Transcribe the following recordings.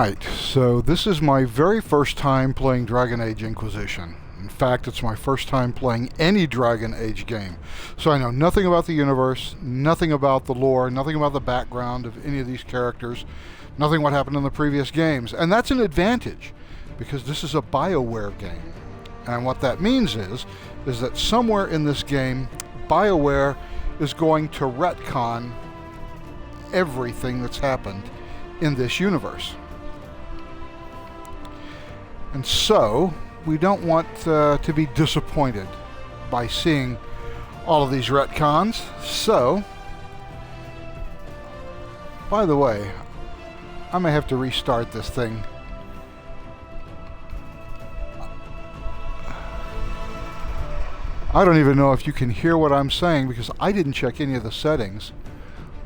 Alright, so this is my very first time playing Dragon Age Inquisition. In fact, it's my first time playing any Dragon Age game. So I know nothing about the universe, nothing about the lore, nothing about the background of any of these characters, nothing what happened in the previous games. And that's an advantage, because this is a BioWare game. And what that means is that somewhere in this game, BioWare is going to retcon everything that's happened in this universe. And so, we don't want to be disappointed by seeing all of these retcons. So, by the way, I may have to restart this thing. I don't even know if you can hear what I'm saying because I didn't check any of the settings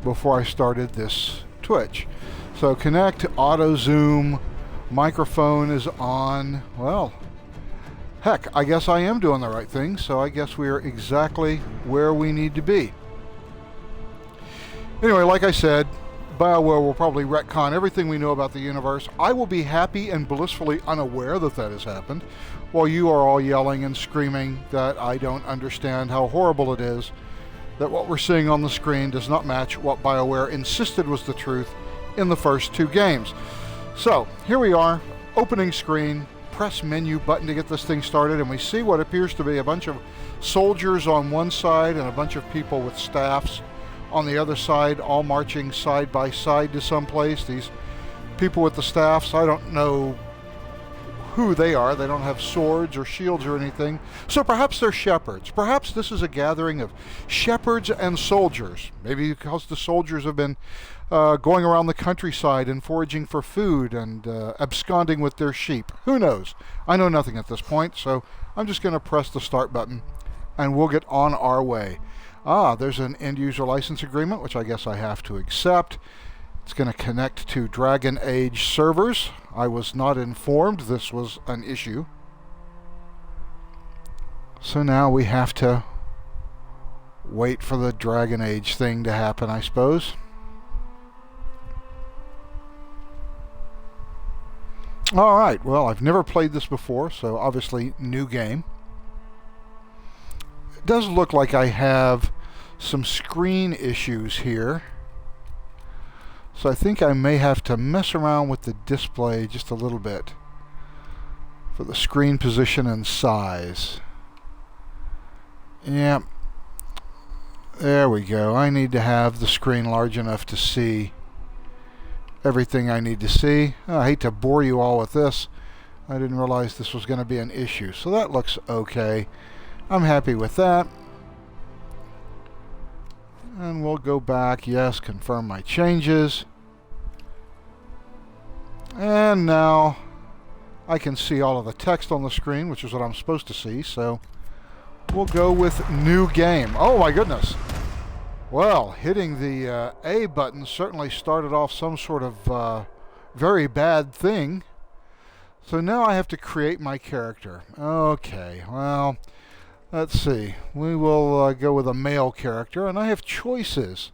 before I started this Twitch. So connect, auto zoom, microphone is on. Well, heck, I guess I am doing the right thing, so I guess we are exactly where we need to be. Anyway, like I said, BioWare will probably retcon everything we know about the universe. I will be happy and blissfully unaware that that has happened, while you are all yelling and screaming that I don't understand how horrible it is, that what we're seeing on the screen does not match what BioWare insisted was the truth in the first two games. So, here we are, opening screen, press menu button to get this thing started, and we see what appears to be a bunch of soldiers on one side and a bunch of people with staffs on the other side, all marching side by side to someplace. These people with the staffs, I don't know who they are. They don't have swords or shields or anything. So perhaps they're shepherds. Perhaps this is a gathering of shepherds and soldiers. Maybe because the soldiers have been going around the countryside and foraging for food and absconding with their sheep. Who knows? I know nothing at this point, so I'm just going to press the start button and we'll get on our way. There's an end-user license agreement, which I guess I have to accept. It's going to connect to Dragon Age servers. I was not informed this was an issue. So now we have to wait for the Dragon Age thing to happen, I suppose. Alright, well, I've never played this before, so obviously new game. It does look like I have some screen issues here. So I think I may have to mess around with the display just a little bit for the screen position and size. Yeah, there we go. I need to have the screen large enough to see everything I need to see. I hate to bore you all with this. I didn't realize this was going to be an issue. So that looks okay. I'm happy with that. And we'll go back, yes, confirm my changes. And now I can see all of the text on the screen, which is what I'm supposed to see, so we'll go with new game. Oh my goodness. Well, hitting the A button certainly started off some sort of very bad thing. So now I have to create my character. Okay, well, let's see. We will go with a male character, and I have choices.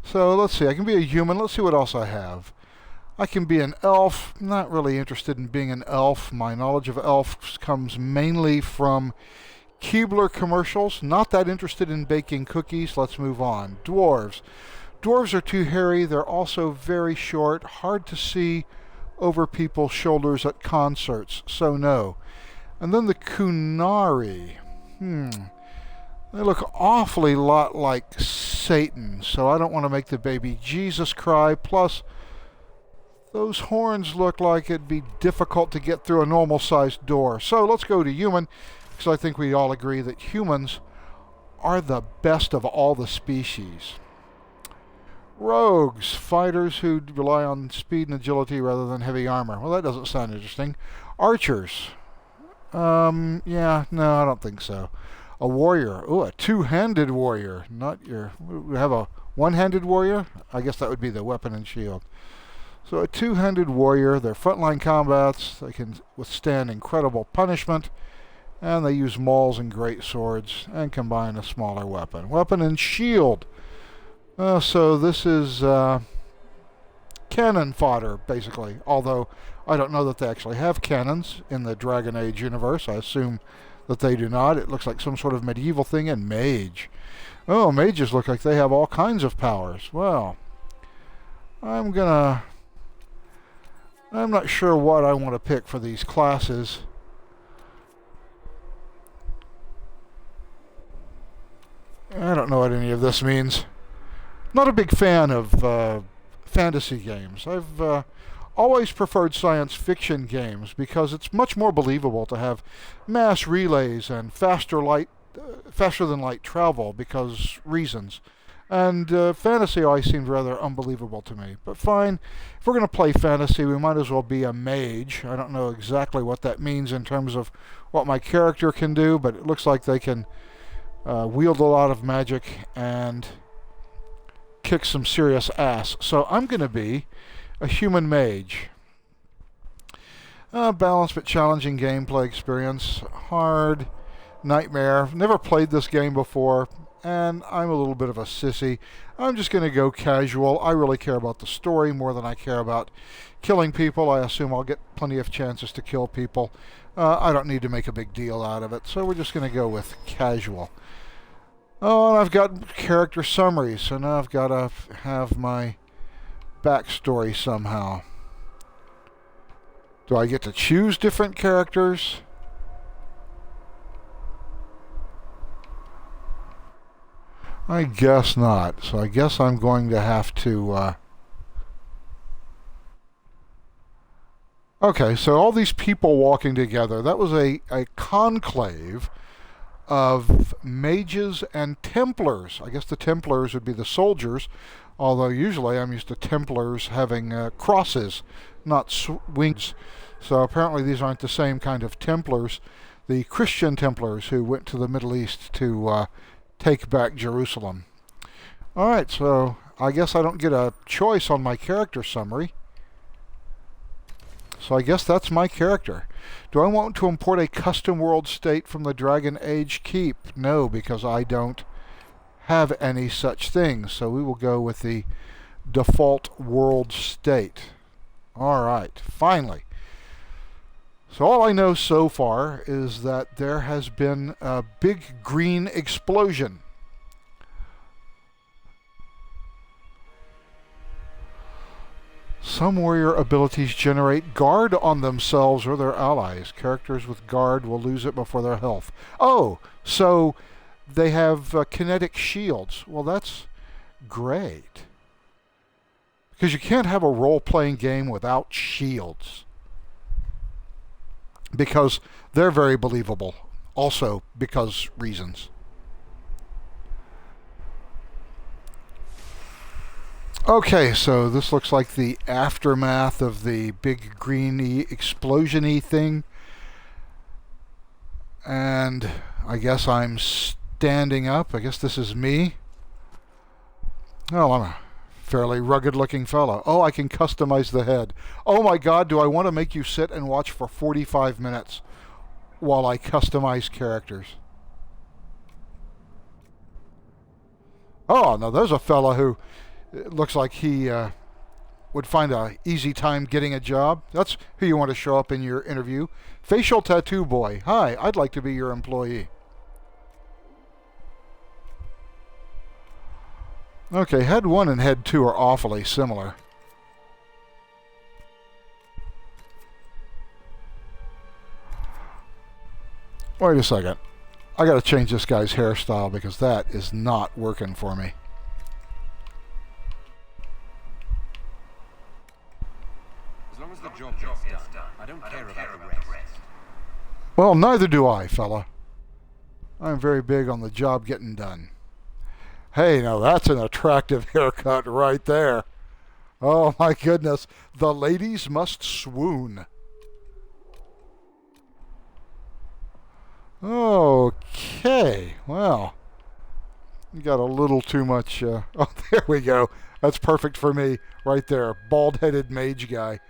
So let's see. I can be a human. Let's see what else I have. I can be an elf. Not really interested in being an elf. My knowledge of elves comes mainly from Keebler commercials. Not that interested in baking cookies. Let's move on. Dwarves. Dwarves are too hairy. They're also very short. Hard to see over people's shoulders at concerts. So no. And then the Kunari. They look awfully lot like Satan, so I don't want to make the baby Jesus cry. Plus, those horns look like it'd be difficult to get through a normal-sized door. So let's go to human, because I think we all agree that humans are the best of all the species. Rogues, fighters who rely on speed and agility rather than heavy armor. Well, that doesn't sound interesting. Archers. Yeah, no, I don't think so. A warrior. Ooh, a two-handed warrior. Not your... We have a one-handed warrior? I guess that would be the weapon and shield. So a two-handed warrior. They're frontline combats. They can withstand incredible punishment. And they use mauls and great swords and combine a smaller weapon. Weapon and shield. So this is cannon fodder, basically. Although I don't know that they actually have cannons in the Dragon Age universe. I assume that they do not. It looks like some sort of medieval thing. And mage. Oh, mages look like they have all kinds of powers. Well, I'm not sure what I want to pick for these classes. I don't know what any of this means. Not a big fan of fantasy games. I've always preferred science fiction games because it's much more believable to have mass relays and faster than light travel because reasons. And fantasy always seemed rather unbelievable to me. But fine, if we're going to play fantasy, we might as well be a mage. I don't know exactly what that means in terms of what my character can do, but it looks like they can wield a lot of magic and kick some serious ass. So I'm going to be a human mage. Balanced but challenging gameplay experience. Hard. Nightmare. Never played this game before, and I'm a little bit of a sissy. I'm just going to go casual. I really care about the story more than I care about killing people. I assume I'll get plenty of chances to kill people. I don't need to make a big deal out of it, so we're just going to go with casual. Oh, and I've got character summaries, so now I've got to have my backstory somehow. Do I get to choose different characters? I guess not. So I guess I'm going to have to... Okay, so all these people walking together, that was a conclave of mages and Templars. I guess the Templars would be the soldiers, although usually I'm used to Templars having crosses, not wings. So apparently these aren't the same kind of Templars. The Christian Templars who went to the Middle East to take back Jerusalem. Alright, so I guess I don't get a choice on my character summary. So I guess that's my character. Do I want to import a custom world state from the Dragon Age Keep? No, because I don't have any such things. So we will go with the default world state. Alright, finally. So all I know so far is that there has been a big green explosion. Some warrior abilities generate guard on themselves or their allies. Characters with guard will lose it before their health. Oh, so they have kinetic shields. Well, that's great. Because you can't have a role-playing game without shields. Because they're very believable. Also, because reasons. Okay, so this looks like the aftermath of the big greeny explosion-y thing. And I guess I'm standing up. I guess this is me. Oh, I'm a fairly rugged-looking fellow. Oh, I can customize the head. Oh my God, do I want to make you sit and watch for 45 minutes while I customize characters? Oh, now there's a fella who... It looks like he would find a easy time getting a job. That's who you want to show up in your interview. Facial tattoo boy. Hi, I'd like to be your employee. Okay, head 1 and head 2 are awfully similar. Wait a second. I got to change this guy's hairstyle because that is not working for me. The job gets done. I don't care about the rest. Well, neither do I, fella. I'm very big on the job getting done. Hey, now that's an attractive haircut right there. Oh my goodness. The ladies must swoon. Okay. Well, you got a little too much... Oh, there we go. That's perfect for me right there. Bald-headed mage guy.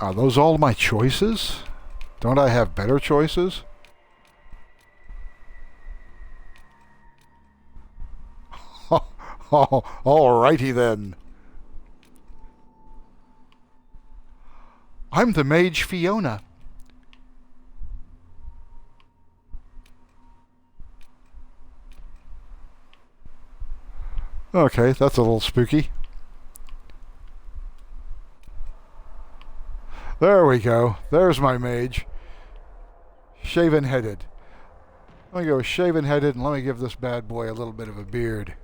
Are those all my choices? Don't I have better choices? Oh, alrighty then. I'm the mage Fiona. Okay, that's a little spooky. There we go. There's my mage. Shaven-headed. Let me go shaven-headed and let me give this bad boy a little bit of a beard.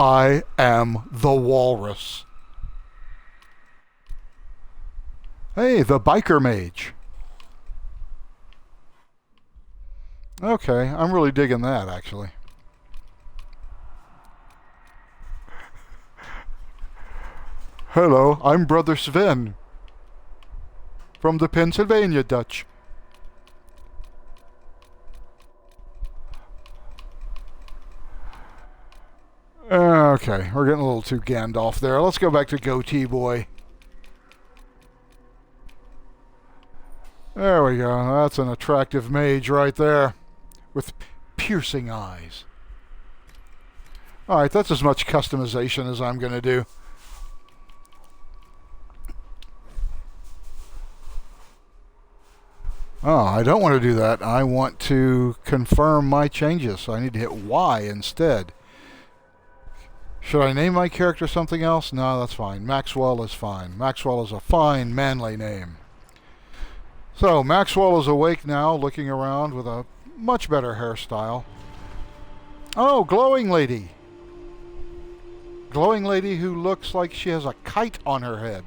I am the walrus. Hey, the biker mage. Okay, I'm really digging that, actually. Hello, I'm Brother Sven. From the Pennsylvania Dutch. Okay, we're getting a little too Gandalf there. Let's go back to Goatee Boy. There we go. That's an attractive mage right there. With piercing eyes. Alright, that's as much customization as I'm going to do. Oh, I don't want to do that. I want to confirm my changes, so I need to hit Y instead. Should I name my character something else? No, that's fine. Maxwell is fine. Maxwell is a fine, manly name. So, Maxwell is awake now, looking around with a much better hairstyle. Oh, glowing lady. Glowing lady who looks like she has a kite on her head.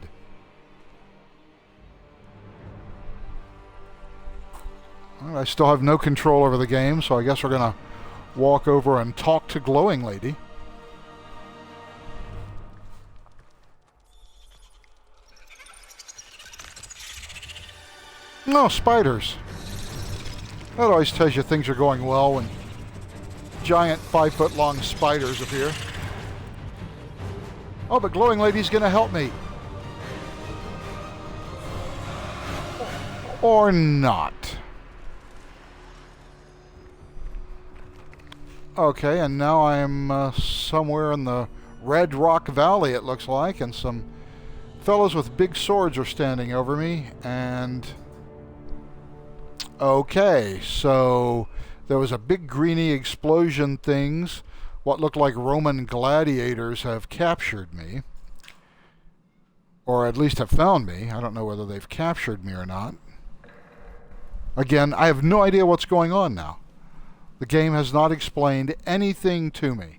Well, I still have no control over the game, so I guess we're going to walk over and talk to glowing lady. No, spiders. That always tells you things are going well when giant 5-foot-long spiders appear. Oh, but glowing lady's gonna help me. Or not. Okay, and now I'm somewhere in the Red Rock Valley, it looks like, and some fellows with big swords are standing over me, and... Okay, so there was a big greeny explosion things. What looked like Roman gladiators have captured me. Or at least have found me. I don't know whether they've captured me or not. Again, I have no idea what's going on now. The game has not explained anything to me.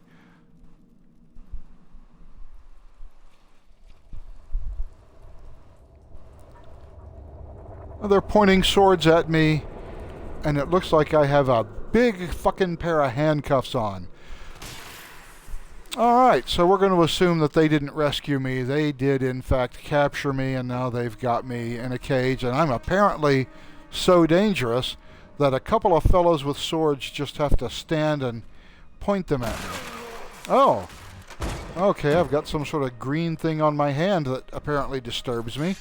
They're pointing swords at me, and it looks like I have a big fucking pair of handcuffs on. Alright, so we're going to assume that they didn't rescue me. They did, in fact, capture me, and now they've got me in a cage, and I'm apparently so dangerous that a couple of fellows with swords just have to stand and point them at me. Oh, okay, I've got some sort of green thing on my hand that apparently disturbs me.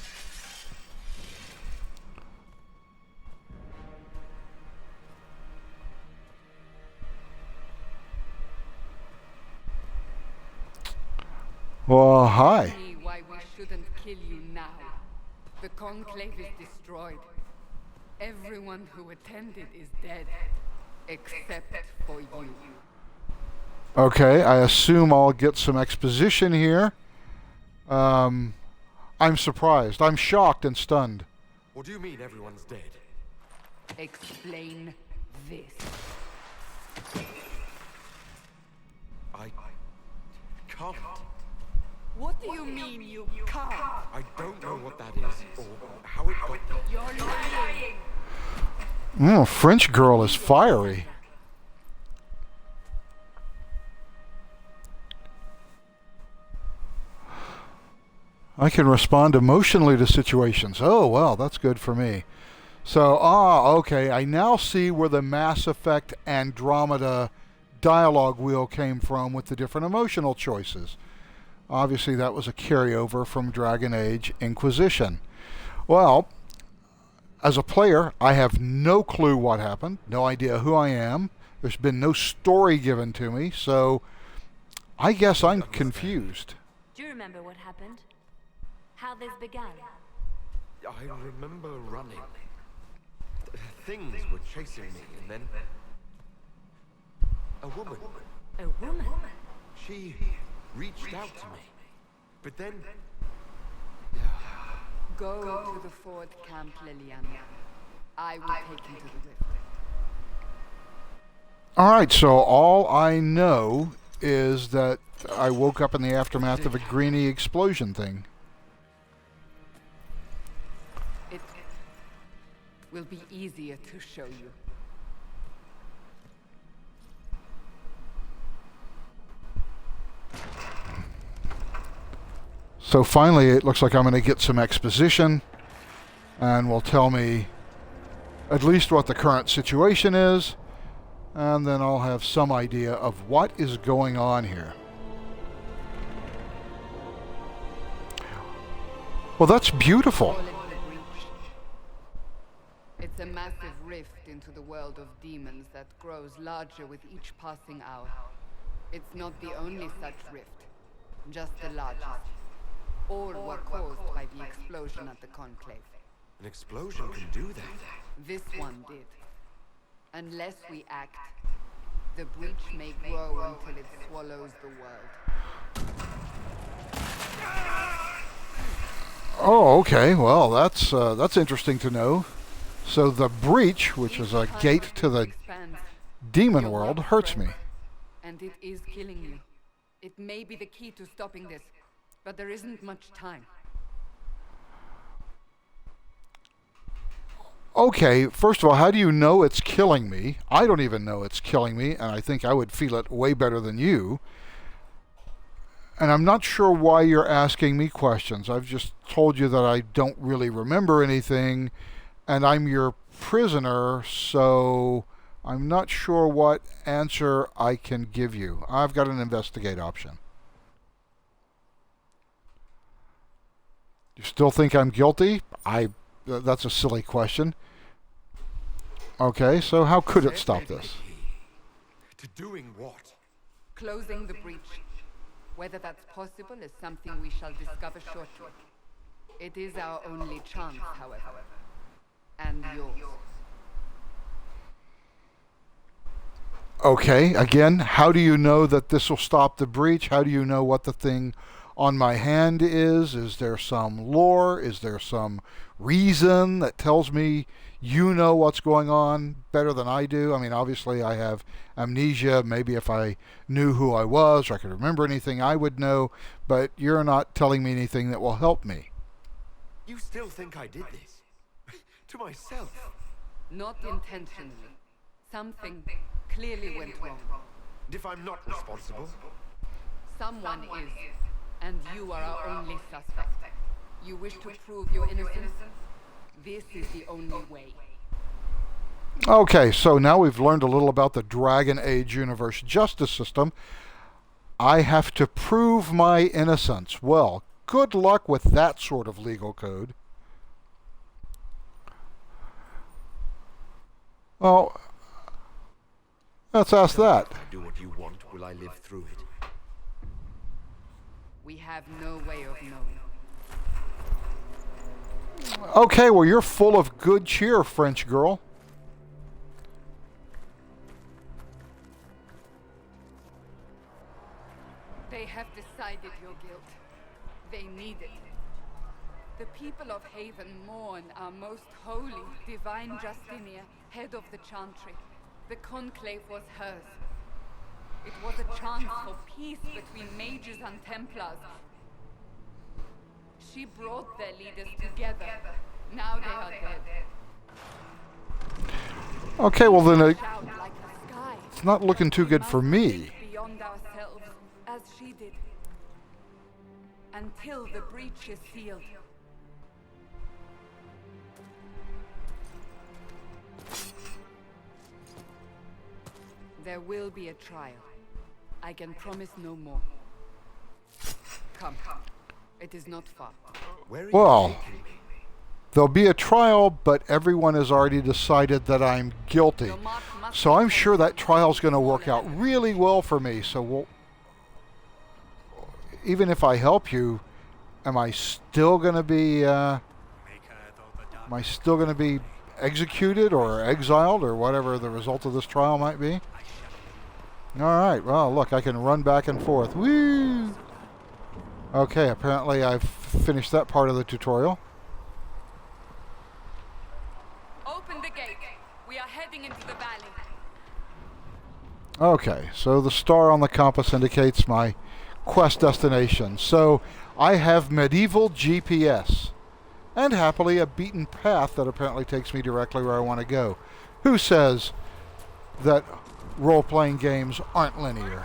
Well, hi. Why we shouldn't kill you now. The conclave is destroyed. Everyone who attended is dead, except for you. Okay, I assume I'll get some exposition here. I'm surprised. I'm shocked and stunned. What do you mean everyone's dead? Explain this. I can't. What do you mean you can't? I don't know what that is, or how it got there. You're lying. French girl is fiery. I can respond emotionally to situations. Oh, well, that's good for me. So, okay. I now see where the Mass Effect Andromeda dialogue wheel came from with the different emotional choices. Obviously, that was a carryover from Dragon Age Inquisition. Well, as a player, I have no clue what happened, no idea who I am. There's been no story given to me, so I guess I'm confused. Do you remember what happened? How this began? I remember running. Things were chasing me, and then a woman. A woman? She reached out to me, but then Go to the Ford Camp, Liliana. I will take you to the rift. Alright, so all I know is that I woke up in the aftermath of a greeny explosion thing. It will be easier to show you. So finally, it looks like I'm going to get some exposition, and will tell me at least what the current situation is, and then I'll have some idea of what is going on here. Well, that's beautiful. Call it the breach. It's a massive rift into the world of demons that grows larger with each passing hour. It's not the only such rift, just the largest. All were caused by the explosion at the Conclave. an explosion can do that. This one did. Unless we act, the breach may grow until it swallows the world. Oh, okay. Well, that's interesting to know. So the breach, which is a gate to the demon world, hurts me. And it is killing you. It may be the key to stopping this, but there isn't much time. Okay, first of all, how do you know it's killing me? I don't even know it's killing me, and I think I would feel it way better than you. And I'm not sure why you're asking me questions. I've just told you that I don't really remember anything, and I'm your prisoner, so I'm not sure what answer I can give you. I've got an investigate option. You still think I'm guilty? That's a silly question. Okay, so how could it stop this? To doing what? Closing the breach. Whether that's possible is something we shall discover shortly. It is our only chance, however. And yours. Okay, again, how do you know that this will stop the breach? How do you know what the thing on my hand is? Is there some lore? Is there some reason that tells me you know what's going on better than I do? I mean, obviously I have amnesia. Maybe if I knew who I was or I could remember anything, I would know, but you're not telling me anything that will help me. You still think I did this? To myself? Not intentionally. Something clearly went wrong. And if I'm not responsible? Someone is, and you are our only suspect. You wish to prove your innocence? This is the only way. Okay, so now we've learned a little about the Dragon Age universe justice system. I have to prove my innocence. Well, good luck with that sort of legal code. Well, let's ask that. If I do what you want, will I live through it? We have no way of knowing. Okay, well, you're full of good cheer, French girl. They have decided your guilt. They need it. The people of Haven mourn our most holy, divine Justinia, head of the Chantry. The Conclave was hers. It was a chance for peace between mages and Templars. She brought their leaders together. Now they are dead. Okay, well then Shout like the sky. it's not looking too good for me. Beyond ourselves, as she did. Until the breach is sealed. There will be a trial. I can promise no more. Come. It is not far. Where are you Well, taking me? there'll be a trial, but everyone has already decided that I'm guilty. Your mark must So be I'm sure that taken. trial's going to work out really well for me. So even if I help you, am I still going to be executed or exiled or whatever the result of this trial might be? All right. Well, look, I can run back and forth. Woo! Okay, apparently I've finished that part of the tutorial. Open the gate. We are heading into the valley. Okay, so the star on the compass indicates my quest destination. So I have medieval GPS and happily a beaten path that apparently takes me directly where I want to go. Who says that role-playing games aren't linear?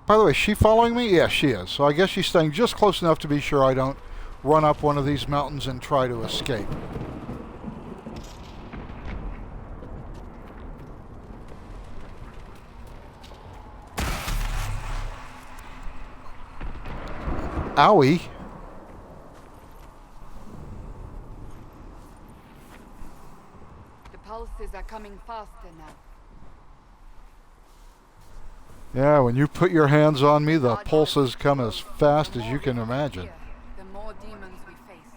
By the way, is she following me? Yeah, she is. So I guess she's staying just close enough to be sure I don't run up one of these mountains and try to escape. Owie. The pulses are coming faster now. Yeah, when you put your hands on me, the Larger pulses come as fast the as more you can we imagine. fear, the more demons we face.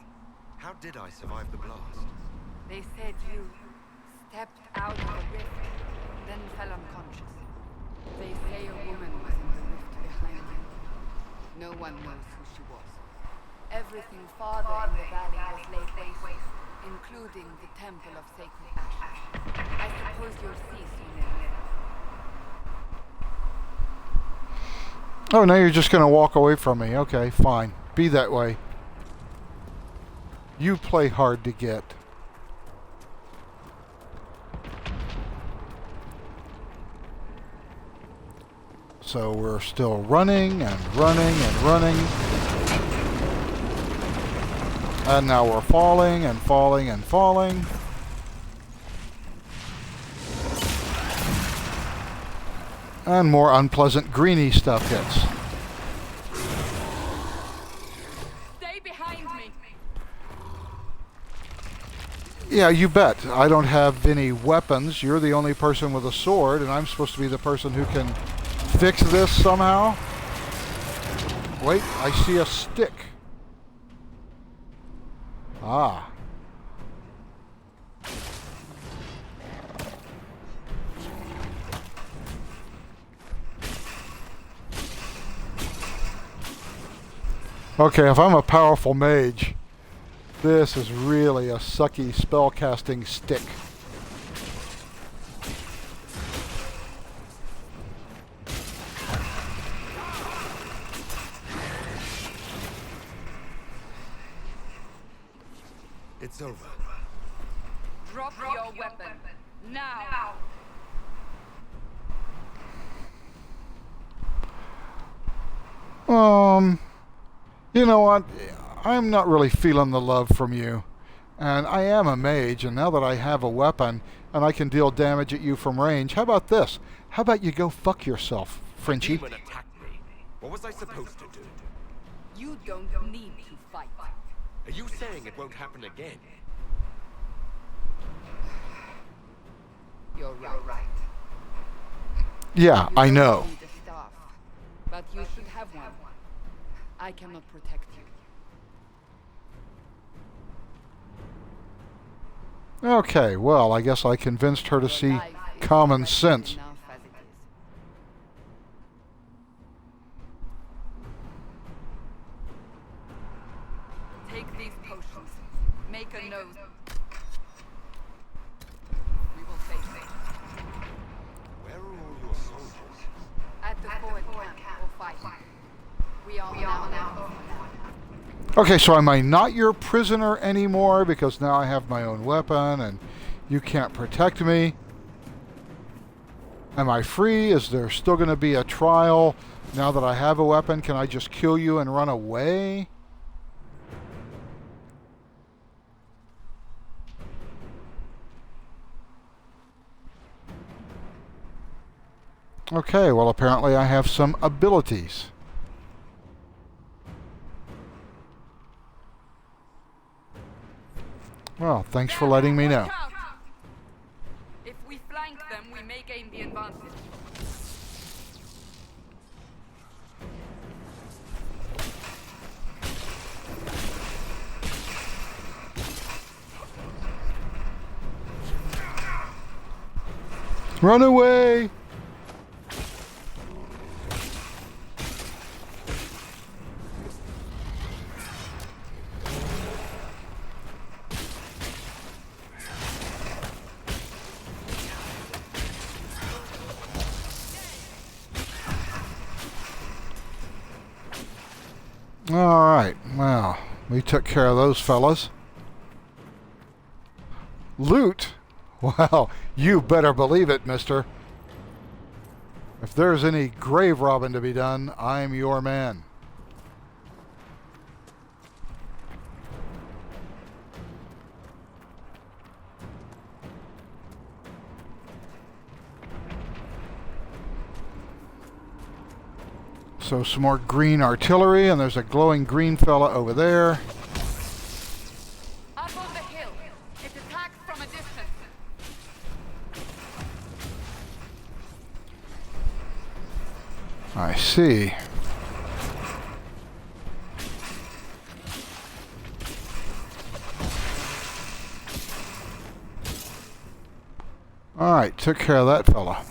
How did I survive the blast? They said you stepped out of the rift, then fell unconscious. They say a woman was in the rift behind you. No one knows who she was. Everything farther in the valley was laid waste, including the Temple of Sacred Ashes. I suppose you'll see soon enough. Oh, now you're just going to walk away from me. Okay, fine. Be that way. You play hard to get. So we're still running and running and running. And now we're falling and falling and falling. And more unpleasant greeny stuff hits. Stay behind me. Yeah, you bet. I don't have any weapons. You're the only person with a sword, and I'm supposed to be the person who can fix this somehow. Wait, I see a stick. Ah. Okay, if I'm a powerful mage, this is really a sucky spellcasting stick. It's over. Drop your weapon. Now. You know what? I'm not really feeling the love from you. And I am a mage, and now that I have a weapon and I can deal damage at you from range, how about this? How about you go fuck yourself, Frenchie? Demon attacked me. What was I supposed to do? You don't need to fight. Are you saying it won't happen again? You're right. Yeah, You I don't know. need a staff, but you should have one. I cannot protect you. Okay, well, I guess I convinced her to Your see life is common precious sense. enough as it is. Take these potions. Make a note. We will face it. Where are all your soldiers? At the forward camp or fight. We are now. Okay, so am I not your prisoner anymore because now I have my own weapon and you can't protect me? Am I free? Is there still going to be a trial now that I have a weapon? Can I just kill you and run away? Okay, well apparently I have some abilities. Well, thanks for letting me know. Watch out! If we flank them, we may gain the advantage. Run away! Alright, well, we took care of those fellas. Loot? Well, you better believe it, mister. If there's any grave robbing to be done, I'm your man. So some more green artillery, and there's a glowing green fella over there. Up on the hill. It attacks from a distance. I see. Alright, took care of that fella.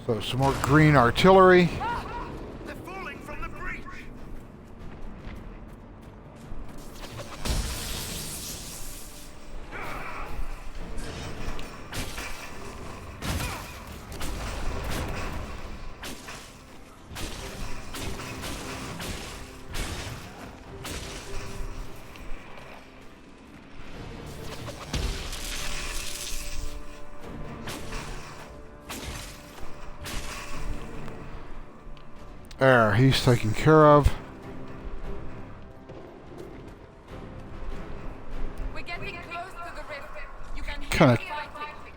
So some more green artillery. They're falling from the breach. There, he's taken care of. We're getting close to the rift. You can hear Kinda- the fighting.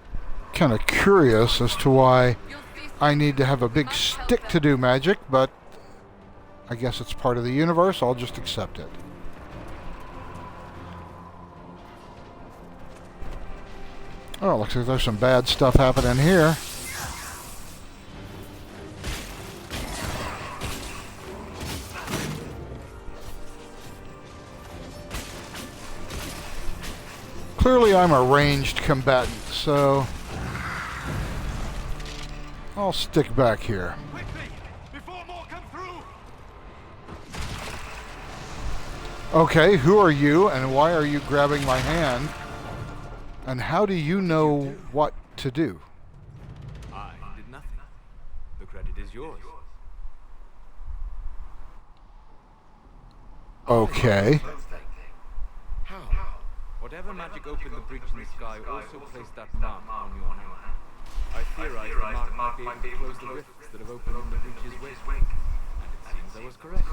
Kind of curious as to why You'll see I need to have a big stick to do magic, but I guess it's part of the universe. I'll just accept it. Oh, looks like there's some bad stuff happening here. Clearly I'm a ranged combatant, so I'll stick back here. Quickly, before more come through. Okay, who are you and why are you grabbing my hand? And how do you know what to do? I did nothing. The credit is yours. Okay. How? Whatever magic opened the breach in the sky also placed that mark on your hand. I theorized the mark might be able to close the rifts that have opened in the breach's wing. And it seems I was correct.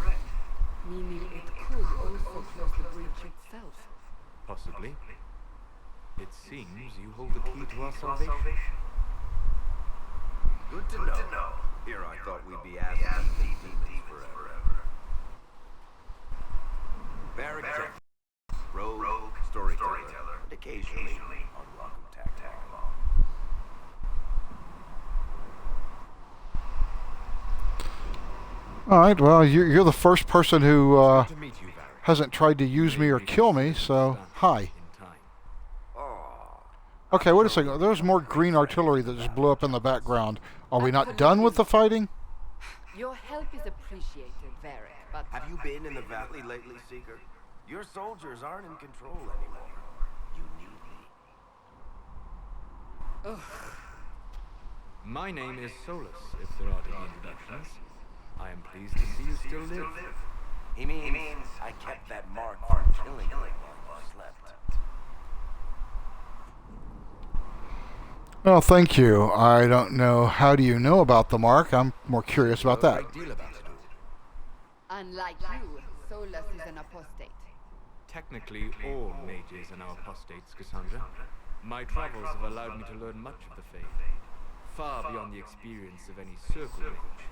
meaning it could also close the breach itself. Possibly. It seems you hold the key to our salvation. Good to know. Here I thought we'd be asking demons forever. Barrack, rogue, storyteller, and occasionally unwelcome tag along. All right, well, you're the first person who To meet you, Barrack. hasn't tried to use me or kill me, so hi. In time. Okay, wait a second. There's more green artillery that just blew up in the background. Are we not done with the fighting? Your help is appreciated, Varric, but Have you been in the valley lately, Seeker? Your soldiers aren't in control anymore. You need me. My name is Solus, if there are any introductions. I am pleased to see you still live. He means I kept that mark from killing you while you slept. Well, thank you. I don't know. How do you know about the mark? I'm more curious about that. Great deal about it all. unlike you, Solus is an apostate. Technically, all mages are now apostates, Cassandra. My travels have allowed me to learn much of the faith, far beyond the experience of any circle mage.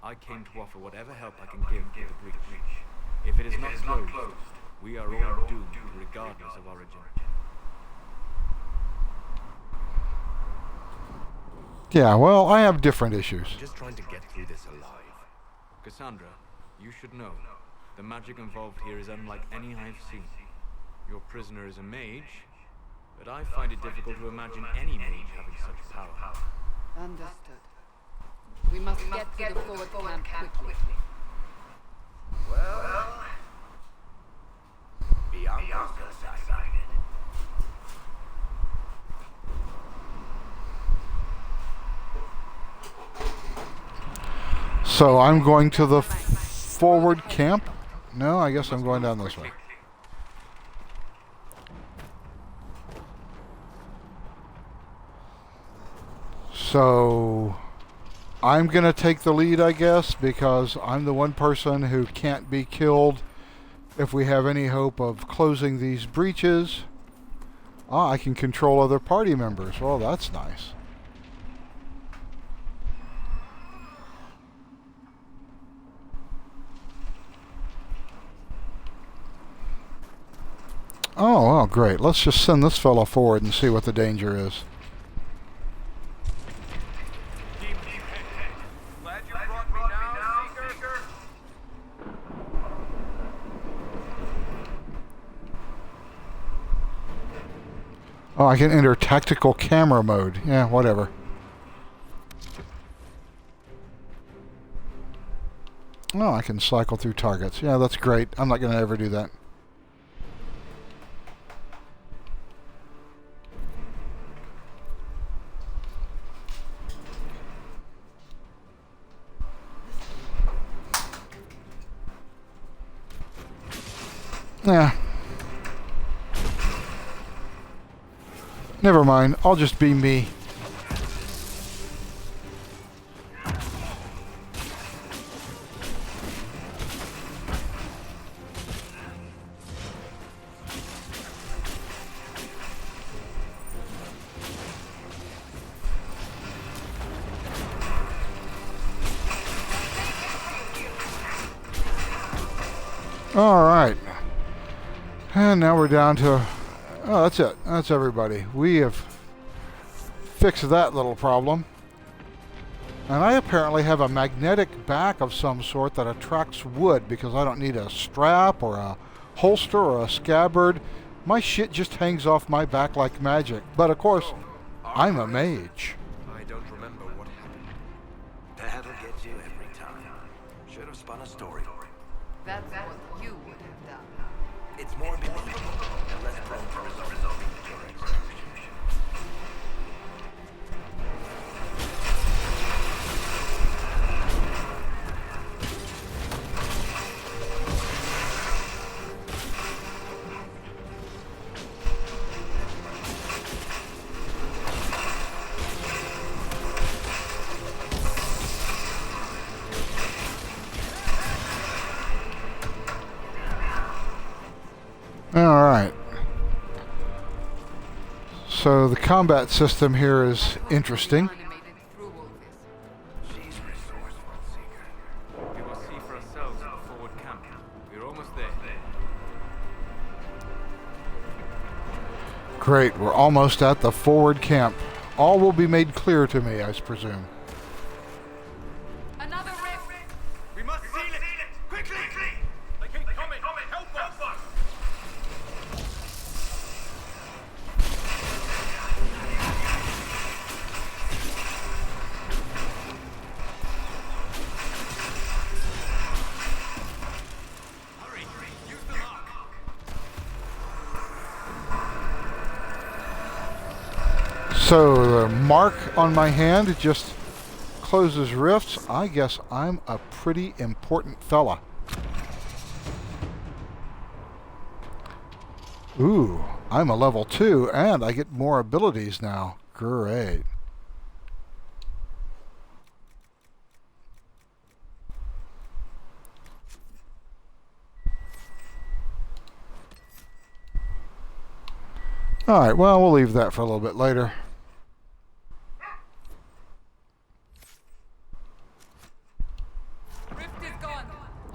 I came to offer whatever help I can give to the breach. If it is not closed, we are all doomed, regardless of origin. Yeah, well, I have different issues. Just trying to get through this alive. Cassandra, you should know. The magic involved here is unlike any I've seen. Your prisoner is a mage, but I find it difficult to imagine any mage having such power. Understood. We must get to the forward camp quickly. Well, Bianca's decided. So I'm going to the forward camp? No, I guess I'm going down this way. So I'm going to take the lead, I guess, because I'm the one person who can't be killed if we have any hope of closing these breaches. Ah, I can control other party members. Well, that's nice. Oh, well, great. Let's just send this fellow forward and see what the danger is. Glad you brought me now, Seeker. Oh, I can enter tactical camera mode. Yeah, whatever. Oh, I can cycle through targets. Yeah, that's great. I'm not going to ever do that. Yeah. Never mind. I'll just be me. All right. And now we're down to... Oh, that's it. That's everybody. We have fixed that little problem. And I apparently have a magnetic back of some sort that attracts wood because I don't need a strap or a holster or a scabbard. My shit just hangs off my back like magic. But of course, I'm a mage. I don't remember what happened. That'll get you every time. Should have spun a story. That's what you would have done. It's more believable and less prone to resulting in your execution. All right. So the combat system here is interesting. Animated through all this. She's resourceful, Seeker. We will see for ourselves at the forward camp. We're almost there. Great, we're almost at the forward camp. All will be made clear to me, I presume. Another rift! We must seal it! Quickly! They keep coming! Help us! Hurry! Use the mark! So the mark on my hand just closes rifts. I guess I'm a pretty important fella. Ooh, I'm a level 2 and I get more abilities now. Great. Alright, well, we'll leave that for a little bit later. Rift is gone.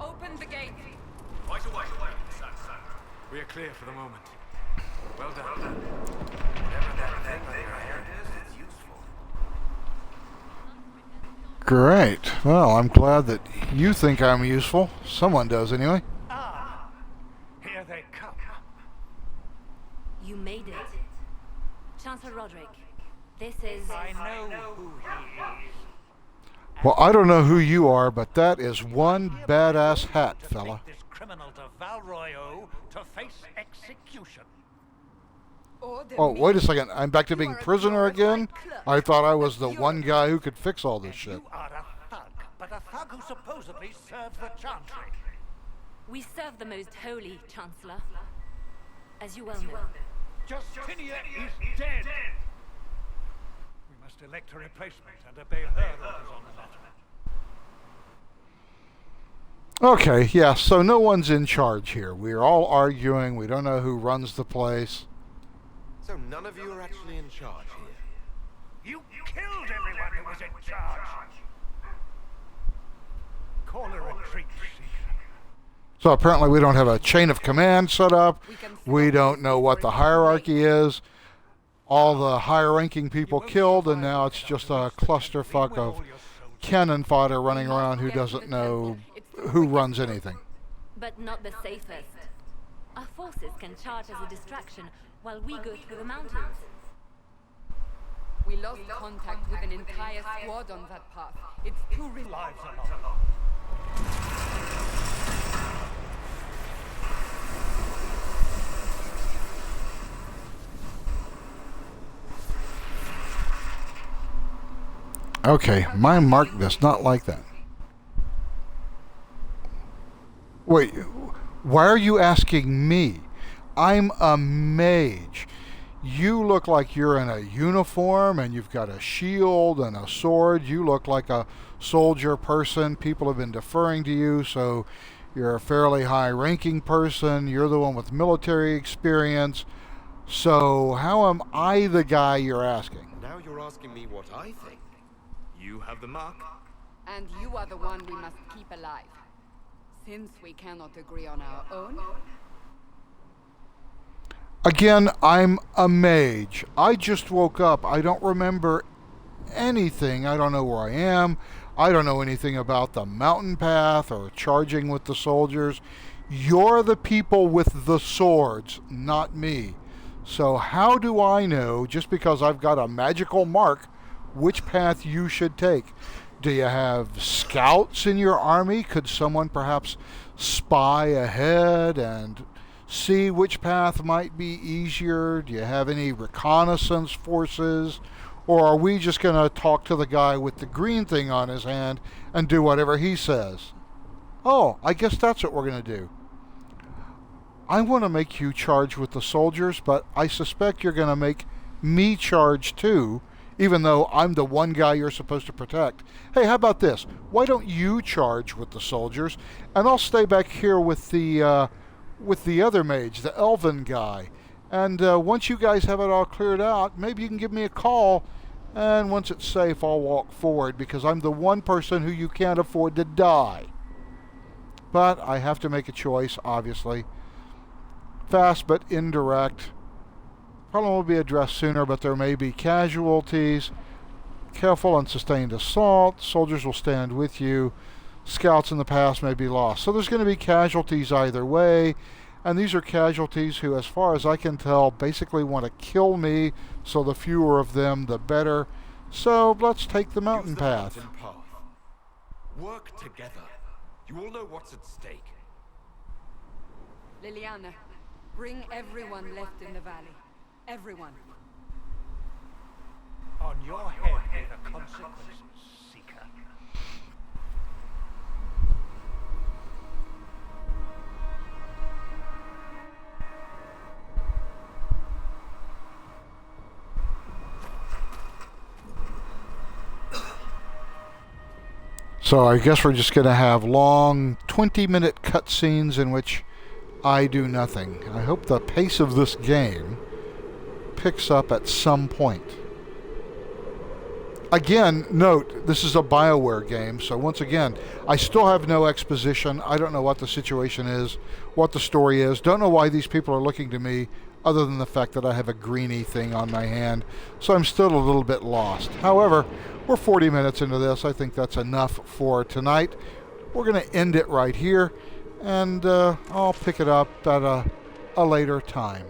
Open the gate. Right away, son. We are clear for the moment. Well done. Whatever that thing on your hand is, it's useful. Great. Well, I'm glad that you think I'm useful. Someone does, anyway. Here they come. You made it. Chancellor Roderick, this is... I know who he is. Well, I don't know who you are, but that is one badass hat, To fella. take this criminal to Valroyo to face execution. Order Oh, me. wait a second. I'm back to being You are a prisoner again? glorified clerk. I thought I was the You one are- guy who could fix all this And shit. you are a thug, but a thug who supposedly serves the Chantry. We serve the most holy, Chancellor. As you well know. Justinia is dead. We must elect a replacement and obey her orders on the matter. Okay, yeah, so no one's in charge here. We're all arguing. We don't know who runs the place. So none of you are actually in charge here. You killed everyone who was in charge. Call a retreat, Seeker. So apparently we don't have a chain of command set up. We don't know what the hierarchy is. All the higher-ranking people killed, and now it's just a clusterfuck of cannon fodder running around who doesn't know who runs anything. But not the safest. Our forces can charge as a distraction while we go through the mountains. We lost contact with an entire squad on that path. It's too risky. Lives alone. Okay, my mark does not like that. Wait, why are you asking me? I'm a mage. You look like you're in a uniform and you've got a shield and a sword. You look like a soldier person. People have been deferring to you, so you're a fairly high-ranking person. You're the one with military experience. So how am I the guy you're asking? Now you're asking me what I think. You have the mark. And you are the one we must keep alive. Since we cannot agree on our own, Again, I'm a mage. I just woke up. I don't remember anything. I don't know where I am. I don't know anything about the mountain path or charging with the soldiers. You're the people with the swords, not me. So how do I know, just because I've got a magical mark, which path you should take? Do you have scouts in your army? Could someone perhaps spy ahead and see which path might be easier? Do you have any reconnaissance forces? Or are we just going to talk to the guy with the green thing on his hand and do whatever he says? Oh, I guess that's what we're going to do. I want to make you charge with the soldiers, but I suspect you're going to make me charge too, even though I'm the one guy you're supposed to protect. Hey, how about this? Why don't you charge with the soldiers, and I'll stay back here with the other mage, the elven guy. And once you guys have it all cleared out, maybe you can give me a call, and once it's safe, I'll walk forward, because I'm the one person who you can't afford to die. But I have to make a choice, obviously. Fast but indirect. Problem will be addressed sooner, but there may be casualties. Careful and sustained assault. Soldiers will stand with you. Scouts in the past may be lost. So there's going to be casualties either way. And these are casualties who, as far as I can tell, basically want to kill me. So the fewer of them, the better. So let's take the mountain Use the path. mountain path. Work together. You all know what's at stake. Liliana, bring everyone left in the valley. Everyone. On your head be the consequences, Seeker. So I guess we're just going to have long 20-minute cutscenes in which I do nothing. I hope the pace of this game picks up at some point. Again, note, this is a BioWare game, so once again, I still have no exposition. I don't know what the situation is, what the story is. Don't know why these people are looking to me, other than the fact that I have a greeny thing on my hand. So I'm still a little bit lost. However, we're 40 minutes into this. I think that's enough for tonight. We're going to end it right here, and I'll pick it up at a later time.